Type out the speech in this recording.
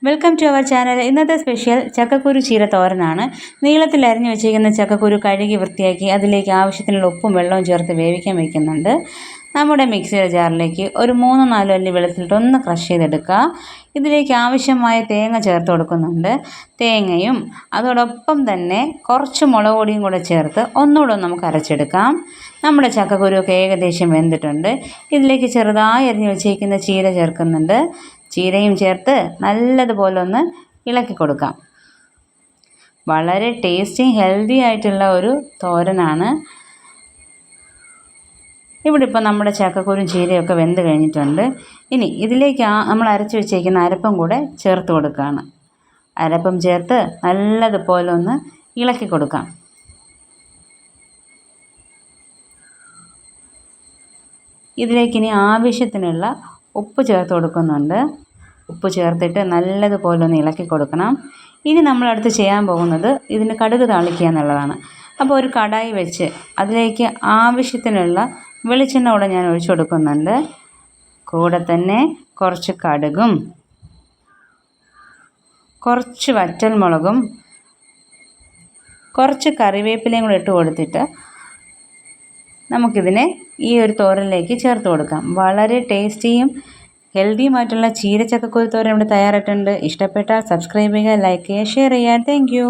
Welcome to our channel. ഇന്നത്തെ special ചക്കക്കുരു ചീര തോരനാണ്. നീളത്തിൽ അരിഞ്ഞു വെച്ചിരിക്കുന്ന ചക്കക്കുരു കഴുകി വൃത്തിയാക്കി അതിലേക്ക് ആവശ്യത്തിനുള്ള ഉപ്പും വെള്ളവും ചേർത്ത് വേവിക്കാൻ വയ്ക്കുന്നുണ്ട്. നമ്മുടെ മിക്സിയുടെ ജാറിലേക്ക് ഒരു 3-4 അല്ലി വെളുത്തിട്ട് ഒന്ന് ക്രഷ് ചെയ്തെടുക്കുക. ഇതിലേക്ക് ആവശ്യമായ തേങ്ങ ചേർത്ത് കൊടുക്കുന്നുണ്ട്. തേങ്ങയും അതോടൊപ്പം തന്നെ കുറച്ച് മുളക് പൊടിയും കൂടെ ചേർത്ത് ഒന്നുകൂടെ നമുക്ക് അരച്ചെടുക്കാം. നമ്മുടെ ചക്കക്കുരുവൊക്കെ ഏകദേശം വെന്തിട്ടുണ്ട്. ഇതിലേക്ക് ചെറുതായി അരിഞ്ഞു വെച്ചിരിക്കുന്ന ചീര ചേർക്കുന്നുണ്ട്. ചീരയും ചേർത്ത് നല്ലതുപോലെ ഒന്ന് ഇളക്കി കൊടുക്കാം. വളരെ ടേസ്റ്റി ഹെൽത്തി ആയിട്ടുള്ള ഒരു തോരനാണ്. ഇവിടെ ഇപ്പോൾ നമ്മുടെ ചക്കക്കുരും ചീരയൊക്കെ വെന്ത് കഴിഞ്ഞിട്ടുണ്ട്. ഇനി ഇതിലേക്ക് നമ്മൾ അരച്ച് വെച്ചേക്കുന്ന അരപ്പും കൂടെ ചേർത്ത് കൊടുക്കുകയാണ്. അരപ്പും ചേർത്ത് നല്ലതുപോലെ ഒന്ന് ഇളക്കി കൊടുക്കാം. ഇതിലേക്കിനി ആവശ്യത്തിനുള്ള ഉപ്പ് ചേർത്ത് കൊടുക്കുന്നുണ്ട്. ഉപ്പ് ചേർത്തിട്ട് നല്ലതുപോലെ ഒന്ന് ഇളക്കി കൊടുക്കണം. ഇനി നമ്മളടുത്ത് ചെയ്യാൻ പോകുന്നത് ഇതിന് കടുക് താളിക്കുക എന്നുള്ളതാണ്. അപ്പോൾ ഒരു കടായി വെച്ച് അതിലേക്ക് ആവശ്യത്തിനുള്ള വെളിച്ചെണ്ണ കൂടെ ഞാൻ ഒഴിച്ചു കൊടുക്കുന്നുണ്ട്. കൂടെ തന്നെ കുറച്ച് കടുകും കുറച്ച് വറ്റൽമുളകും കുറച്ച് കറിവേപ്പിലയും കൂടെ ഇട്ട് കൊടുത്തിട്ട് നമുക്കിതിനെ ഈ ഒരു തോരനിലേക്ക് ചേർത്ത് കൊടുക്കാം. വളരെ ടേസ്റ്റിയും ഹെൽത്തിയുമായിട്ടുള്ള ചീര ചക്കക്കുരു തോരൻ ഇവിടെ തയ്യാറായിട്ടുണ്ട്. ഇഷ്ടപ്പെട്ടാൽ സബ്സ്ക്രൈബ് ചെയ്യുക, ലൈക്ക് ചെയ്യുക, ഷെയർ ചെയ്യുക. Thank you.